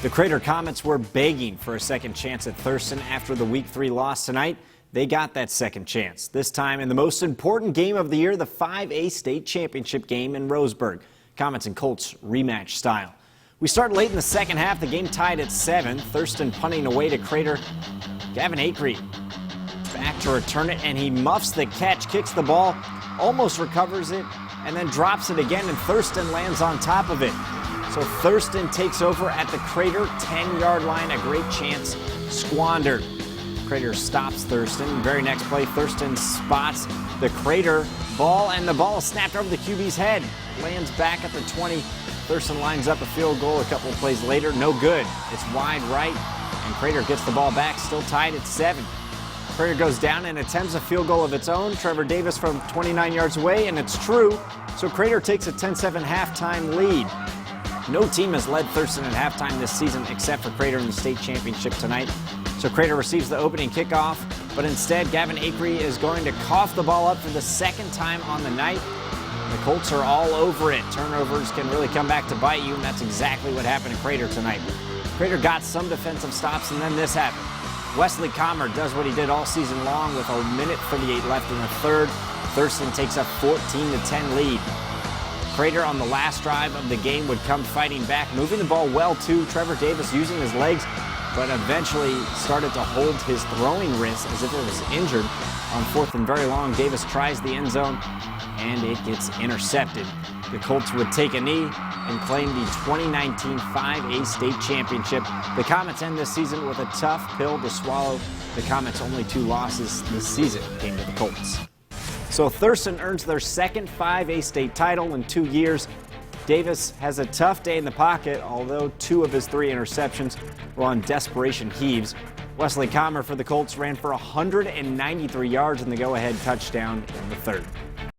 The Crater Comets were begging for a second chance at Thurston after the Week 3 loss tonight. They got that second chance, this time in the most important game of the year, the 5A state championship game in Roseburg. Comets and Colts rematch style. We start late in the second half, the game tied at 7. Thurston punting away to Crater. Gavin Acree back to return it, and he muffs the catch, kicks the ball, almost recovers it, and then drops it again, and Thurston lands on top of it. So Thurston takes over at the Crater 10-yard line, a great chance squandered. Crater stops Thurston. Very next play, Thurston spots the Crater ball, and the ball is snapped over the QB's head. Lands back at the 20. Thurston lines up a field goal a couple of plays later. No good. It's wide right, and Crater gets the ball back, still tied at 7. Crater goes down and attempts a field goal of its own. Trevor Davis from 29 yards away, and it's true. So Crater takes a 10-7 halftime lead. No team has led Thurston at halftime this season except for Crater in the state championship tonight. So Crater receives the opening kickoff, but instead Gavin Acree is going to cough the ball up for the second time on the night. The Colts are all over it. Turnovers can really come back to bite you, and that's exactly what happened to Crater tonight. Crater got some defensive stops, and then this happened. Wesley Comer does what he did all season long with a minute 38 left in the third. Thurston takes a 14-10 lead. Crater on the last drive of the game would come fighting back, moving the ball well too. Trevor Davis using his legs, but eventually started to hold his throwing wrist as if it was injured. On 4th and very long, Davis tries the end zone, and it gets intercepted. The Colts would take a knee and claim the 2019 5A state championship. The Comets end this season with a tough pill to swallow. The Comets' only 2 losses this season came to the Colts. So Thurston earns their second 5A state title in 2 years. Davis has a tough day in the pocket, although 2 of his 3 interceptions were on desperation heaves. Wesley Comer for the Colts ran for 193 yards in the go-ahead touchdown in the third.